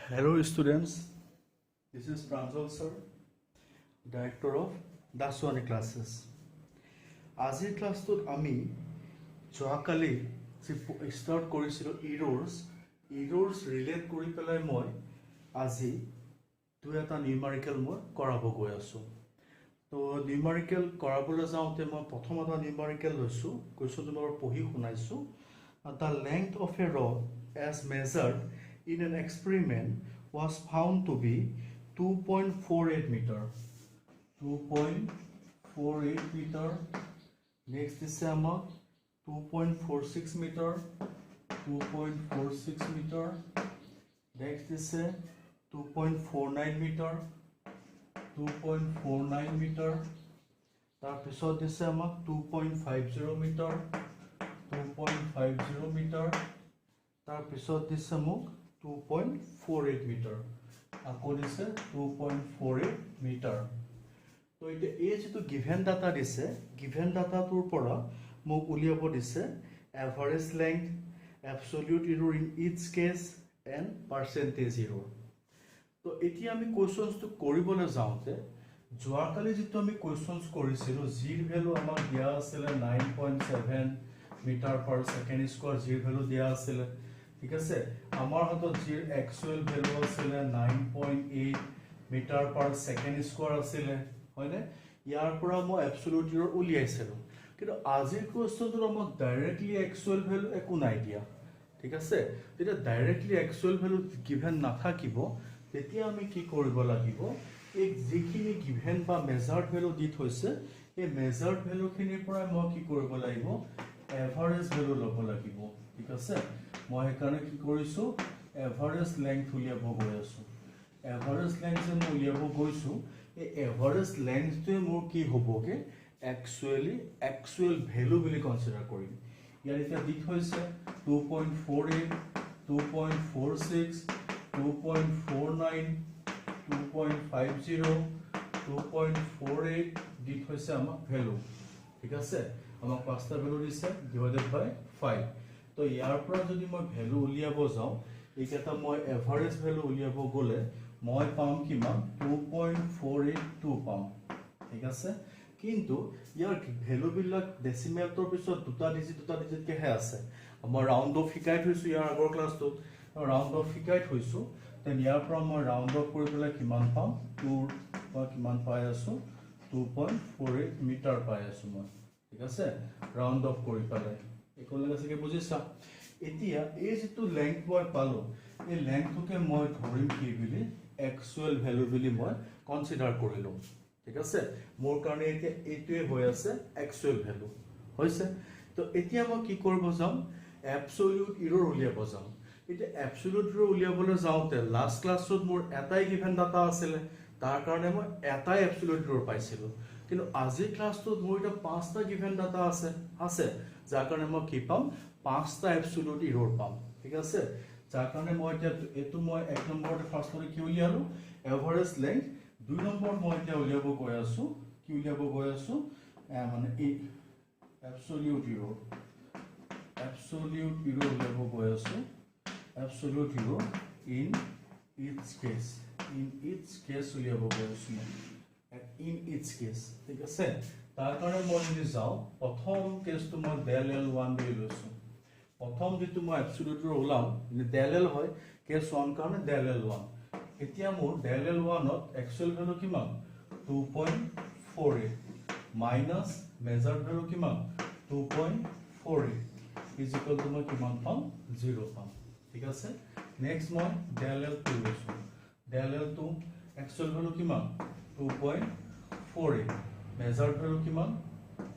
Hello students, this is Pranjal sir, Director of Daswani Classes. আজিৰ ক্লাছটোত আমি যোৱাকালি start কৰিছিলোঁ ইৰৰ্ছ ৰিলেট কৰি পেলাই মই আজি এটা নিউমাৰিকেল মই কৰাব গৈ আছোঁ। তো নিউমাৰিকেল কৰাবলৈ যাওঁতে মই প্ৰথম এটা নিউমাৰিকেল লৈছোঁ, কুৱেশ্যনটো মই পঢ়ি শুনাইছোঁ। The length of a rod as measured in an experiment was found to be 2.48 meter. 2.48 meter. Next is 2.46 meter. 2.46 meter. Next is 2.49 meter. 2.49 meter. তাৰপিছত দিছে আমাক 2.50 meter. 2.50 meter. তাৰপিছত দিছে মোক 2.48 meter. আকৌ দিছে 2.48 meter. তো এতিয়া এই যেটো গিভেন ডাটা দিছে, গিভেন ডাটাটোৰ পৰা মোক উলিয়াব দিছে average length, absolute error in each case and percentage error. তো এতিয়া আমি কোৱেশ্যনটো কৰিবলৈ যাওঁতে যোৱাকালি যেটো আমি কোৱেশ্যনছ কৰিছিলোঁ, জিৰ ভ্যালু আমাক দিয়া আছিল 9.7 মিটাৰ পাৰ সেকেন্ড স্কয়াৰ, জিৰ ভ্যালু দিয়া আছিল। ঠিক আছে, আমাৰ হাতত জিৰ একচুৱেল ভ্যালু আছিল 9.8 মিটাৰ পাৰ সেকেন্ড স্কয়াৰ আছিল, হয়নে? ইয়াৰ পৰা মই এবসলিউট এৰৰ উলিয়াইছিলোঁ, কিন্তু আজিৰ কোৱেশ্যনটোত আমাক ডাইৰেক্টলি একচুৱেল ভ্যালু একো নাই দিয়া। ঠিক আছে, যেতিয়া ডাইৰেক্টলি একচুৱেল ভ্যালু গিভেন নাথাকিব তেতিয়া আমি কি কৰিব লাগিব, এই যিখিনি গিভেন বা মেজাৰ্ড ভ্যালু দি থৈছে এই মেজাৰ্ড ভ্যালুখিনিৰ পৰা মই কি কৰিব লাগিব, এভাৰেজ ভ্যালু ল'ব লাগিব। ঠিক আছে, মই সেইকাৰণে কি কৰিছোঁ, এভাৰেজ লেংথ উলিয়াব গৈ আছোঁ। এভাৰেজ লেংথ যে মই উলিয়াব গৈছোঁ, এই এভাৰেজ লেংথটোৱে মোৰ কি হ'বগে, একচুৱেল ভ্যালু বুলি কনচিডাৰ কৰিম। ইয়াৰ এতিয়া দি থৈছে 2.48, 2.46, 2.49, 2.50, 2.48 দি থৈছে আমাক ভ্যালু। ঠিক আছে, আমাক পাঁচটা ভ্যালু দিছে ডিভাইডেড বাই 5। তো ইয়াৰ পৰা যদি মই ভ্যালু উলিয়াব যাওঁ, এইকেইটা মই এভাৰেজ ভ্যালু উলিয়াব গ'লে মই পাম কিমান, 2.482 পাম। ঠিক আছে, কিন্তু ইয়াৰ ভ্যালু বিলাক ডেসিমেলটোৰ পিছত দুটা ডিজিটকেহে আছে। মই ৰাউন্ড অফ শিকাই থৈছোঁ ইয়াৰ আগৰ ক্লাছটোত, ৰাউন্ড অফ শিকাই থৈছোঁ। তেন ইয়াৰ পৰা মই ৰাউন্ড অফ কৰি পেলাই কিমান পাম, 2 বা কিমান পাই আছোঁ, 2.48 মিটাৰ পাই আছোঁ মই। ঠিক আছে, ৰাউন্ড অফ কৰি পেলাই একলৈকে চাগে বুজিছা। এতিয়া এই যেটো লেংথ মই পালো, এই লেংথটোকে মই ধৰিম কি বুলি, একচুৱেল ভ্যালু বুলি মই কনসিডাৰ কৰিলোঁ। ঠিক আছে, মোৰ কাৰণে এতিয়া এইটোৱে হৈ আছে একচুৱেল ভ্যালু হৈছে। তো এতিয়া মই কি কৰিব যাম, এবসলিউট এৰৰ উলিয়াব যাম। এতিয়া এবসলিউট এৰৰ উলিয়াবলৈ যাওঁতে লাষ্ট ক্লাছত মোৰ এটাই গিভেন ডাটা আছিলে, তাৰ কাৰণে মই এটাই এবসলিউট এৰৰ পাইছিলোঁ। কিন্তু আজিৰ ক্লাছটোত মোৰ এটা 5টা গিভেন ডাটা আছে যাৰ কাৰণে মই কি পাম, 5টা এবসলিউট এৰৰ পাম। ঠিক আছে, যাৰ কাৰণে মই এতিয়া এইটো মই 1 নম্বৰতে ফাৰ্ষ্টতে কি উলিয়ালো, এভাৰেজ লেংথ। 2 নম্বৰ মই এতিয়া উলিয়াব গৈ আছো, কি উলিয়াব গৈ আছো, মানে এবসলিউট এৰৰ উলিয়াব গৈ আছো, absolute error in each case উলিয়াব গৈ আছো মই, ইন ইচ কেস। ঠিক আছে, তাৰ কাৰণে মই যদি যাওঁ, প্ৰথম কেছটো মই del L1 বুলি লৈছো। প্ৰথম যেটো মই এবসলিউট এৰৰ ওলাম del L হয়, কেছ 1 কাৰণে del L1। এতিয়া মোৰ del L1 ত একচুৱেল ভ্যালু কিমান, 2.48 মাইনাস মেজাৰ্ড ভ্যালু কিমান, 2.48 ইজ ইকুৱেল টু মই কিমান পাম, 0 পাম। ঠিক আছে, নেক্সট মই del L2 লৈছো। del L2 একচুৱেল ভ্যালু কিমান, 2.48 মেজাৰ্ড ভ্যালু কিমান,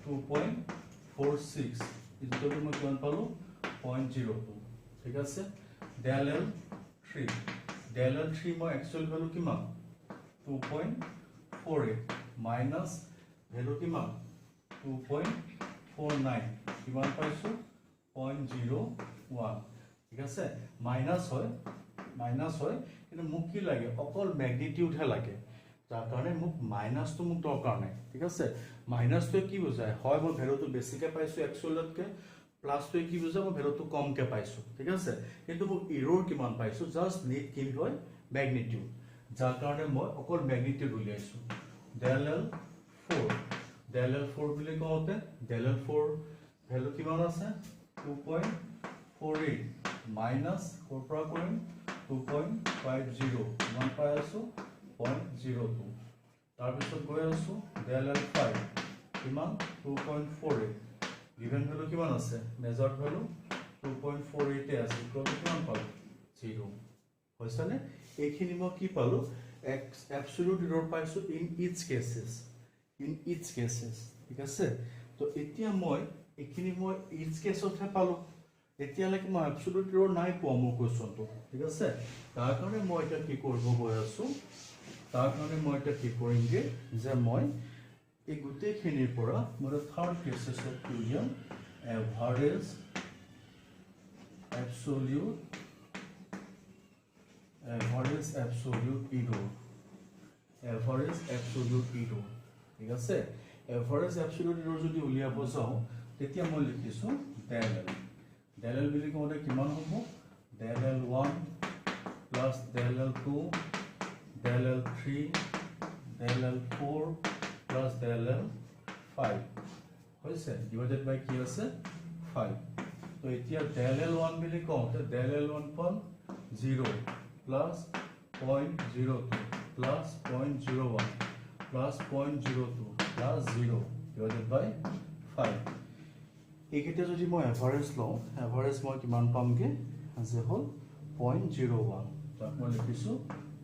2.46 ইজ ইকুৱেল টু মই কিমান পালো, 0.02। ঠিক আছে, del L3 মই একচুৱেল ভ্যালু কিমান, 2.48 মাইনাস ভ্যালু কিমান, 2.49 কিমান পাইছো, 0.01। ঠিক আছে, মাইনাস হয় কিন্তু মোক কি লাগে, অকল ম্যাগনিটিউডহে লাগে, যাৰ কাৰণে মোক মাইনাসটো মোক দৰকাৰ নাই। ঠিক আছে, মাইনাসটোৱে কি বুজায়, হয় মই ভ্যালুটো বেছিকে পাইছো একচুৱেলতকে, প্লাসটোৱে কি বুজায়, মই ভ্যালুটো কমকে পাইছো। ঠিক আছে, কিন্তু মোক এৰৰ কিমান পাইছো, জাস্ট নিট কি হয়, ম্যাগনিটিউড যাৰ কাৰণে মই অকল magnitude উলিয়াইছো del L4 del L4 বুলি কওঁতে del L4 ভ্যালু কিমান আছে 2.48 মাইনাস ক'ৰ পৰা কৰিম 2.50 কিমান পাই আছো 0.02 তাৰ পিছত গৈ আছো del L5 কিমান 2.48 given ভ্যালু কিমান আছে মেজাৰ্ড ভ্যালু 2.48 আছে ইকুৱেল টু কিমান পালো 0 হৈছানে এইখিনি মই কি পালো absolute error পাইছো in each cases ঠিক আছে তো এতিয়া মই এইখিনি মই each case তে পালো এতিয়া লাগে মই absolute error নাই পোৱা মোৰ কোৱেশ্চনটো ঠিক আছে তাৰ কাৰণে মই এটা কি কৰিব গৈ আছো তাৰ কাৰণে মই এটা কি কৰিমগে যে মই এই গোটেইখিনিৰ পৰা মই থাৰ্ড কেসেছত উলিয়াম average absolute error ঠিক আছে average absolute error যদি উলিয়াব যাও তেতিয়া মই লিখিছো del L বুলি কোনে কিমান হ'ব del L1 plus del L2 del L3 del L4 plus del L5 হৈছে divided by কি আছে 5 তো এতিয়া del L1 বুলি কোতে del L1 পন 0 plus 0.02 plus 0.01 plus 0.02 plus 0 divided by 5 এইকেইটা যদি মই এভাৰেজ লওঁ এভাৰেজ মই কিমান পামগে আছে হল 0.01 তাক মই লিখিছো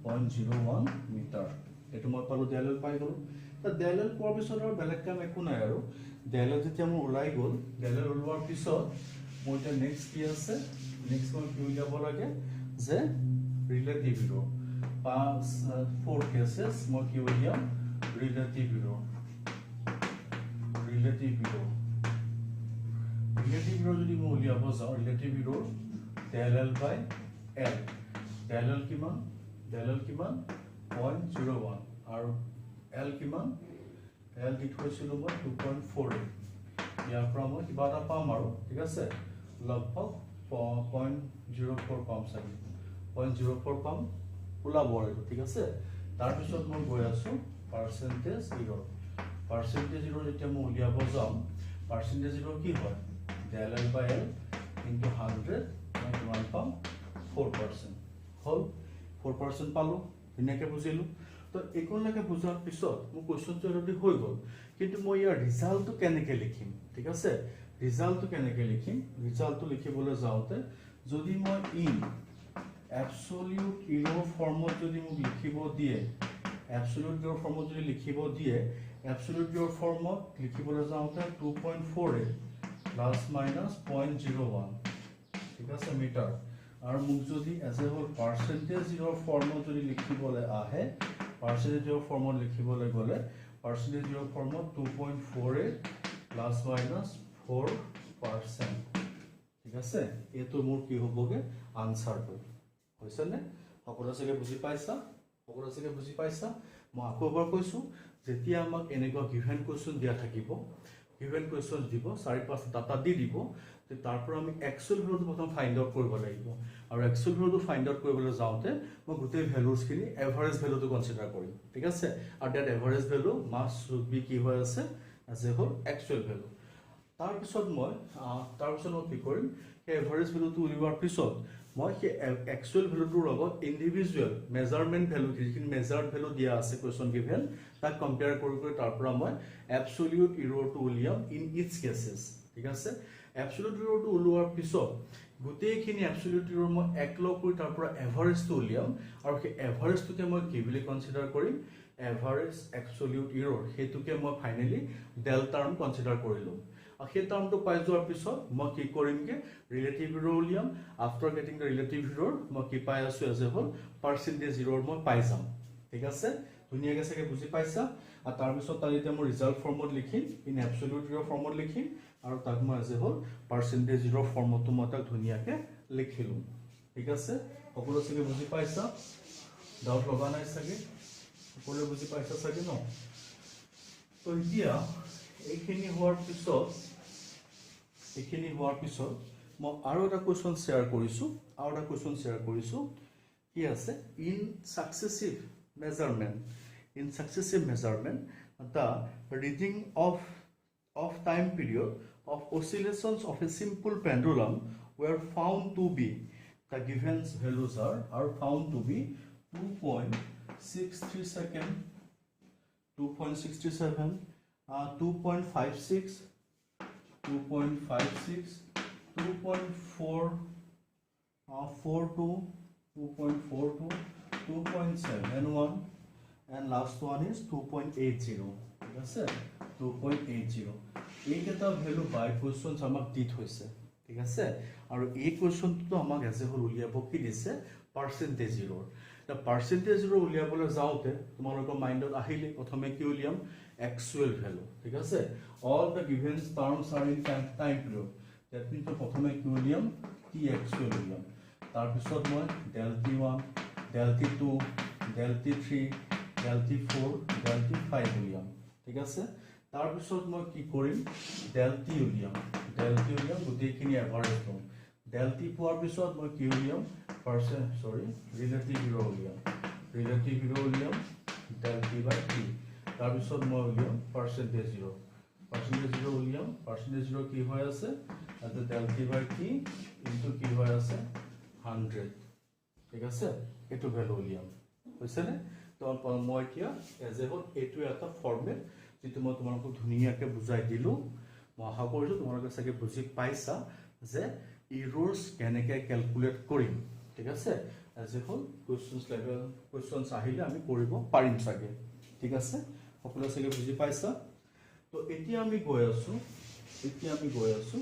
0.01 মিটাৰ এটো মই পালো del L পাই গলো তা del L পোৱাৰ পিছত আৰু বেলেগ কাম একো নাই আৰু del L যেতিয়া মোৰ ওলাই গল del L ওলোৱাৰ পিছত মোৰ যে নেক্সট কি আছে নেক্সট মই কি উলিয়াব লাগে যে relative error 4 cases মই কি উলিয়াম relative error যদি মই উলিয়াব যাওঁ relative error del L by L del L কিমান 0.01 আৰু L কিমান L দি থৈছিলো মই 2.48 ইয়াৰ পৰা মই কিবা এটা পাম আৰু ঠিক আছে লগভগ 0.04 পাম চাগে 0.04 পাম ওলাব আৰু ঠিক আছে তাৰ পিছত মই গৈ আছো পাৰ্চেন্টেজ error যেতিয়া মই উলিয়াব যাম পাৰ্চেন্টেজ error কি হয় del L by L into 100 মই কিমান পাম 4% হল 4% পালো ধুনীয়াকৈ বুজিলো তো একোলৈকে বুজাৰ পিছত মোৰ কোৱেশ্চনটো অলৰেডি হৈ গল কিন্তু মই ইয়াৰ ৰিজাল্টটো কেনেকৈ লিখিম ঠিক আছে ৰিজাল্টটো লিখিবলৈ যাওঁতে যদি মই ইন absolute error ফৰ্মত যদি মোক লিখিব দিয়ে absolute error ফৰ্মত যদি লিখিব দিয়ে absolute error ফৰ্মত লিখিবলৈ যাওঁতে 2.48 plus minus 0.01 ঠিক আছে মিটাৰ আৰু মোক যদি as a whole percentage error ফৰ্মত যদি লিখিবলৈ আহে পাৰ্চেন্টেজ error ফৰ্মত লিখিবলৈ গলে পাৰ্চেন্টেজ error ফৰ্মত 2.48 plus minus 4% ঠিক আছে এটো মোৰ কি হ'বগে আনসাৰটো হৈছে নে সকলো চাগে বুজি পাইছা মই আকৌ এবাৰ কৈছো যেতিয়া আমাক এনেকুৱা গিভেন কোৱেশ্চন দিয়া থাকিব গিভেন কোৱেশ্চন দিব 4-5 ডাটা দি দিব তে তাৰ পৰা আমি একচুৱেল ভ্যালুটো প্ৰথম ফাইন্ড আউট কৰিব লাগিব আৰু একচুৱেল ভ্যালুটো ফাইন্ড আউট কৰিবলৈ যাওঁতে মই গোটেই ভ্যালুজখিনি এভাৰেজ ভ্যালুটো কনসিডাৰ কৰিম ঠিক আছে আৰু that average value must should be কি হৈ আছে as a whole actual value তাৰ পিছত মই কি কৰিম সেই এভাৰেজ ভ্যালুটো উলিওৱাৰ পিছত মই সেই একচুৱেল ভ্যালুটোৰ লগত ইন্ডিভিজুৱেল মেজাৰমেন্ট ভ্যালু যিখিনি মেজাৰ্ড ভ্যালু দিয়া আছে কোৱেশ্চন গিভেন তাক কম্পেয়াৰ কৰি তাৰ পৰা মই এবসলিউট এৰৰটো উলিয়াম ইন ইচ কেसेছ ঠিক আছে এবসলিউট এৰৰটো উলিওৱাৰ পিছত গোটেইখিনি এবসলিউট এৰৰ মই একলগ কৰি তাৰ পৰা এভাৰেজটো উলিয়াম আৰু সেই এভাৰেজটোকে মই কি বুলি কনসিডাৰ কৰিম এভাৰেজ এবসলিউট এৰৰ হেতুকে মই ফাইনালি ডেল টাৰ্ম কনসিডাৰ কৰিলো সেই টাৰ্মটো পাই যোৱাৰ পিছত মই কি কৰিমগে ৰিলেটিভ এৰৰ উলিয়াম after getting the relative error মই কি পাই আছো as a whole percentage error মই পাই যাম ঠিক আছে ধুনীয়াকৈ চাগে বুজি পাইছা আৰু তাৰ পিছত তাৰ এতিয়া মই ৰিজাল্ট ফৰ্মত লিখিম ইন এবসলিউট এৰৰ ফৰ্মত লিখিম আৰু তাক মই as a whole percentage error ফৰ্মটো মই তাক ধুনীয়াকৈ লিখিলো ঠিক আছে সকলো চাগে বুজি পাইছা ডাউট লগা নাই চাগে সকলো বুজি পাইছা চাগে ন তো এতিয়া এইখিনি হোৱাৰ পিছত মই আৰু এটা কোৱেশ্চন শেয়াৰ কৰিছো কি আছে in successive measurement the reading of time period of oscillations of a simple pendulum were found to be the given values are found to be 2.63 second 2.67 2.56 2.56 2.4 42 2.42 2.71 and last one is 2.80 ঠিক আছে 2.80 এইকেইটা value বাই কোৱেশ্চনছ আমাক দি থৈছে ঠিক আছে আৰু এই কোৱেশ্চনটো আমাক এজ এ হোল উলিয়াব কি দিছে percentage error The percentage ro uliabole jaote tumalokor mindot ahile prothome ki uliam actual value thik ase all the given terms are in time period that means prothome ki uliam t actual uliam tar pisot moi del t1 del t2 del t3 del t4 del t5 uliam thik ase tar pisot moi ki korim del t uliam gotei kini average lom del t poar pisot moi ki uliam relative zero uliam del t by t tar pisot moi uliam percentage zero uliam percentage zero ki hoy ase ate del t by t into ki hoy ase 100 ঠিক আছে etu value uliam hoise ne to moi kia as a whole etu eta format jitu moi tumarok dhuniya ke bujai dilu moi ha korisu tumarok sage buji paisa je errors keneke calculate korim ঠিক আছে as a whole questions আহিলে আমি কৰিব পাৰিম সাগে ঠিক আছে সকলো সাগে বুজি পাইছা তো এতিয়া আমি গৈ আছো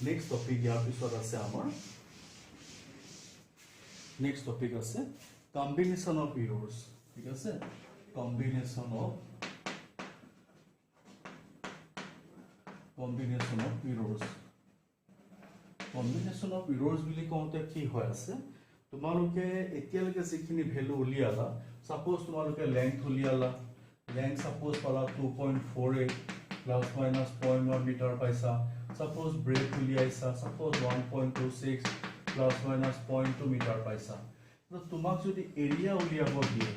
নেক্সট টপিক ইয়াৰ পিছত আছে আমাৰ নেক্সট টপিক আছে কম্বিনেশন অফ errors ঠিক আছে combination of errors combination of errors বুলি কোনতে কি হয় আছে তোমালোকে এতিয়ালৈকে যিখিনি ভ্যালু উলিয়ালা সাপোজ তোমালোকে লেংথ উলিয়ালা লেংথ সাপোজ পালা 2.48 প্লাস মাইনাস 0.1 মিটার পাইছা সাপোজ ব্রেক উলিয়াইছা সাপোজ 1.26 প্লাস মাইনাস 0.2 মিটার পাইছা তো তোমাক যদি এরিয়া উলিয়াব দিয়ে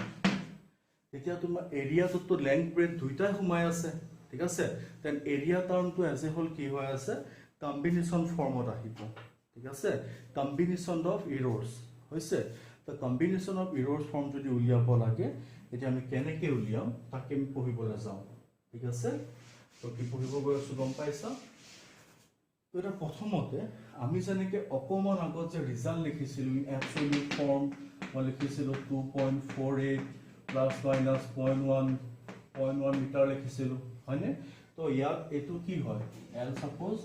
তেতিয়া তোমাৰ এৰিয়াটো তো লেংথ ব্ৰেথ দুইটাই সোমাই আছে ঠিক আছে দেন এৰিয়া টাৰ্মটো এজ এ হোল কি হৈ আছে combination format ahibo ঠিক আছে combination of errors hoise the combination of errors form jodi uliab lage eta ami keneke uliam take mi pohibole jao ঠিক আছে to ki pohibo goisu gom paisa to eta prothomote ami janeke okomon agot je result likhisilu absolute form moi likhisilu 2.48 plus minus 0.1 meter likhisilu hone to yak etu ki hoy l suppose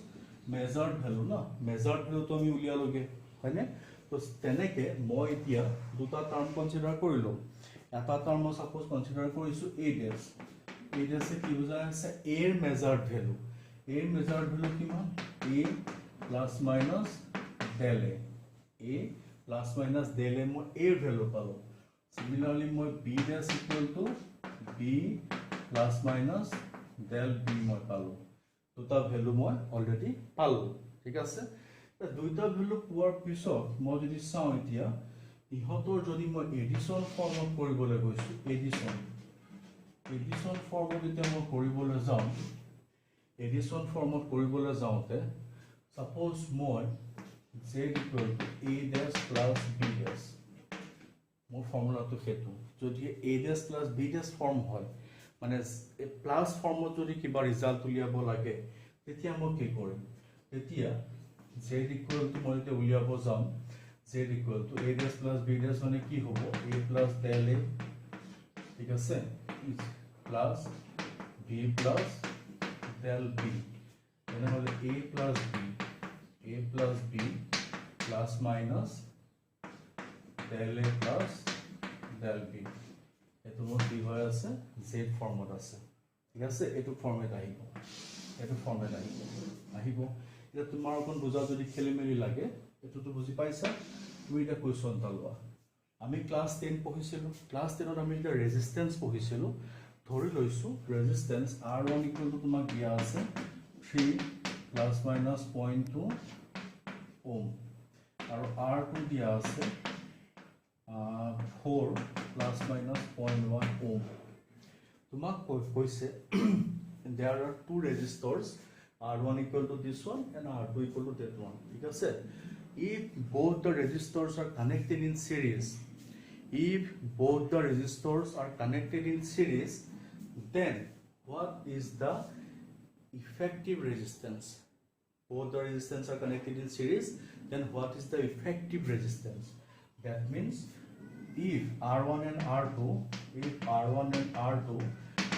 measured value na measured value to ami ulia loge হয় ne to teneke moi etia duta term consider korilo eta term mo suppose consider korisu a dash e ki bujai ase a measured value kiman a plus minus del a plus minus del a mo a value palo similarly moi b dash equal to b plus minus del b moi palo দুটা value মই already পালো ঠিক আছে দুইটা value পোৱাৰ পিছত মই যদি চাও এতিয়া ইহতৰ যদি মই এডিশন ফৰ্মত কৰিবলৈ গৈছো এডিশন ফৰ্মত যেতিয়া মই কৰিবলৈ যাওঁতে সাপোজ মই z equal to a dash plus b dash মোৰ ফৰ্মুলাটো হেতু যদি a dash plus b dash form হয় মানে প্লাস ফৰ্মত যদি কিবা ৰিজাল্ট উলিয়াব লাগে তেতিয়া মই কি কৰিম তেতিয়া z equal to মই তে উলিয়াব যাম z equal to a dash plus b dash মানে কি হ'ব a plus del a ঠিক আছে plus b plus del b এনে হলে a plus b plus minus del a plus del b এটো মোৰ কি হৈ আছে z ফৰ্মত আছে ঠিক আছে এটো ফৰ্মেট আহিব এটা তোমাৰ কোন বুজা যদি খেলিমেলি লাগে এটো তো বুজি পাইছা তুমি এটা কোৱেশ্চন তালবা আমি ক্লাস 10 পঢ়িছিলো ক্লাস 10 ত আমি এটা ৰেজিস্ট্যান্স পঢ়িছিলো ধৰি লৈছো ৰেজিস্ট্যান্স r1 ইকুৱেল টু তোমাক দিয়া আছে 3 প্লাস মাইনাস 0.2 ওম আৰু r2 দিয়া আছে 4 plus minus 0.1 ohm. Tumak koise there are two resistors, R1 equal to this one and R2 equal to that one. Because if both the resistors are connected in series, then what is the effective resistance? Both the resistance are connected in series, then what is the effective resistance? That means if R1 and R2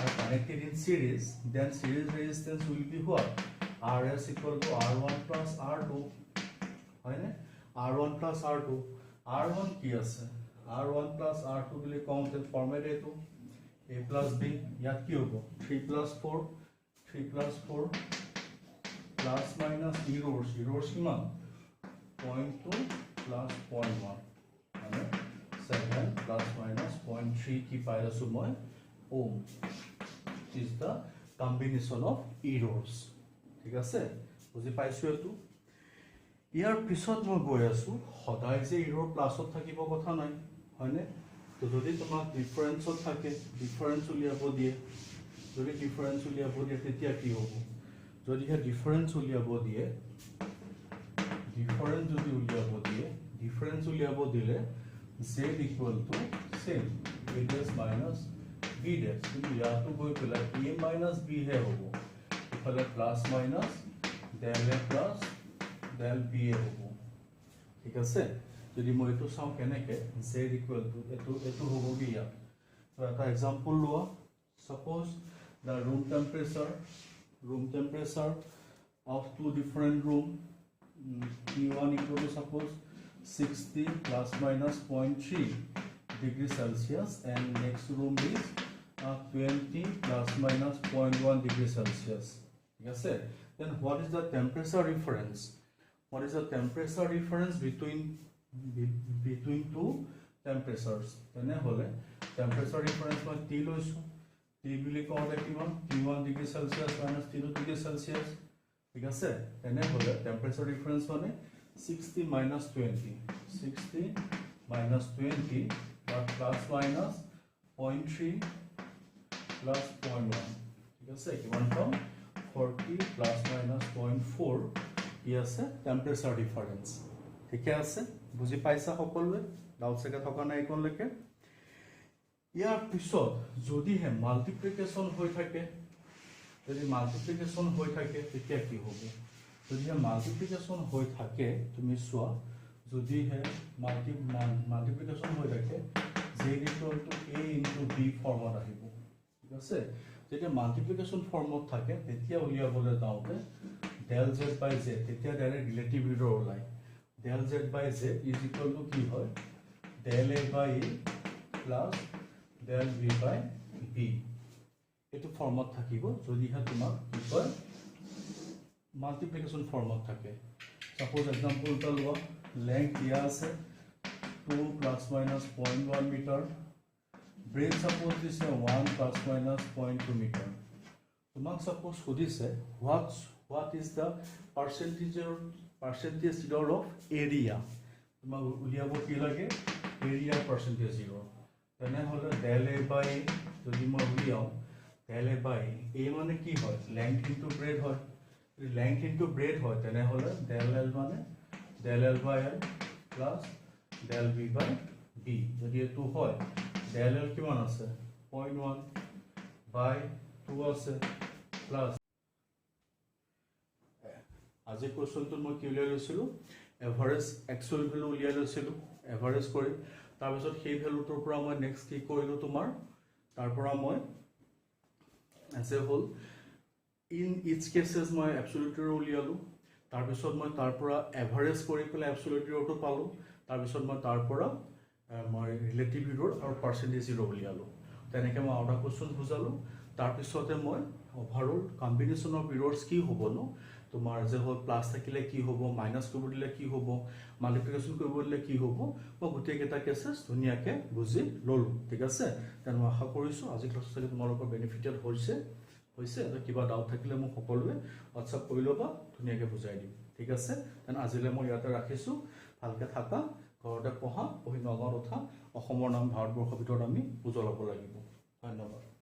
are connected in series, then series resistance will be what? Rs equal to R1 plus R2. R1 plus R2. R1 ki ase? R1 plus R2 bile counted format etu. A plus B. Yat ki hobo? 3 plus 4 plus minus errors kiman? 0.2 plus 0.1. 7 plus minus 0.3 ki pai asu moi ohm. Is the combination of errors. ঠিক আছে? বুজি পাইছো এটো? ইয়াৰ পিছত মই গৈ আছো সদায় যে ইৰৰ প্লাছত থাকিব কথা নাই হয়নে তো যদি তোমাক ডিফাৰেন্সত থাকে ডিফাৰেন্স উলিয়াব দিয়ে তেতিয়া কি হ'ব যদি হে ডিফাৰেন্স উলিয়াব দিয়ে ডিফাৰেন্স উলিয়াব দিলে z equal to same a dash minus b dash কিন্তু ইয়াতো গৈ পেলাই a minus b হে হ'ব ইফালে plus minus del a plus del b হ'ব ঠিক আছে যদি মই এটো চাও কেনেকে z equal to এটো হ'ব কি ইয়াত তো এটা एग्जांपल লোৱা suppose the room temperature of two different room T1 equal to suppose 60 plus minus 0.3 degree Celsius and next room is 20 plus minus 0.1 degree Celsius. Yes, sir. Then what is the temperature difference? What is the temperature difference between two temperatures? Then temperature difference by T loisu. T bili kohole kiman? T1 degree Celsius minus T2 degree Celsius. Yes, sir. Then temperature difference one 60 minus 20 but plus minus 0.3 plus 0.1 ঠিক আছে কিমান পাম 40 plus minus 0.4 ই আছে temperature difference ঠিক আছে বুজি পাইছা সকলোৱে ডাউট সেকে থকা নাই কোনলৈকে ইয়াৰ পিছত যদি হে মাল্টিপ্লিকেশন হৈ থাকে তেতিয়া কি হ'ব যদি মাল্টিপ্লিকেশন হৈ থাকে তুমি সোৱা যদি হে মাল্টিপ্লিকেশন হৈ থাকে z equal to a into b ফর্মত আহিব ঠিক আছে যেতিয়া মাল্টিপ্লিকেশন ফর্মত থাকে তেতিয়া উলিয়াবলৈ যাওঁতে del z by z তেতিয়া ডাইৰেক্ট ৰিলেটিভ এৰৰ ওলাই del z by z is equal to কি হয় del a by e plus del b by b এটো ফর্মত থাকিব যদি হে তোমাক কি কয় multiplication format থাকে suppose example ta loa length dia ase 2 plus minus 0.1 meter breadth suppose this is 1 plus minus 0.2 meter tomak suppose hodise what is the percentage of area tomak uliabo ki lage area percentage zero tene hole del a by jodi moi uliao del a by a mane ki hoy length into breadth hoy length into breadth hoy tene hole del l mane del l by l plus del b by b jodi etu hoy del l kiman ase 0.1 by 2 ase plus আজি কোশ্চনটো মই কি উলিয়াই লৈছিলো average actual value উলিয়াই লৈছিলো average কৰি তাৰ পিছত সেই ভ্যালুটোৰ পৰা মই নেক্সট কি কৰিলো তোমাৰ তাৰ পৰা মই as a whole in each cases মই absolute error উলিয়ালো তাৰ পিছত মই তাৰ পৰা এভাৰেজ কৰি পেলাই absolute error টো পালো তাৰ পিছত মই তাৰ পৰা মই ৰিলেটিভ error আৰু পাৰ্চেন্টেজ error উলিয়ালো তেনেকৈ মই আউট কোশ্চন বুজালো তাৰ পিছতে মই ওভাৰঅল কম্বিনেশন অফ errors কি হ'ব নো তোমাৰ যে হ'ল প্লাস থাকিলে কি হ'ব মাইনাস কৰিব দিলে কি হ'ব মাল্টিপ্লিকেশন কৰিব দিলে কি হ'ব মই গোটেই কেটা কেसेस ধুনিয়াকে বুজি ললো ঠিক আছে তেন মই আশা কৰিছো আজি ক্লাছটো তোমালোকৰ বেনিফিটেড হৈছে কিবা ডাউট থাকিলে মোক সকলোৱে WhatsApp কৰি লবা ধুনিয়াকে বুজাই দিম ঠিক আছে তেন আজিলে মই ইয়াতে ৰাখিছো ভালকে থাকা ঘৰতে পঢ়া, পঢ়ি নগাঁৱত উঠা, অসমৰ নাম ভাৰতবৰ্ষৰ ভিতৰত আমি উজ্বলাব লাগিব। ধন্যবাদ।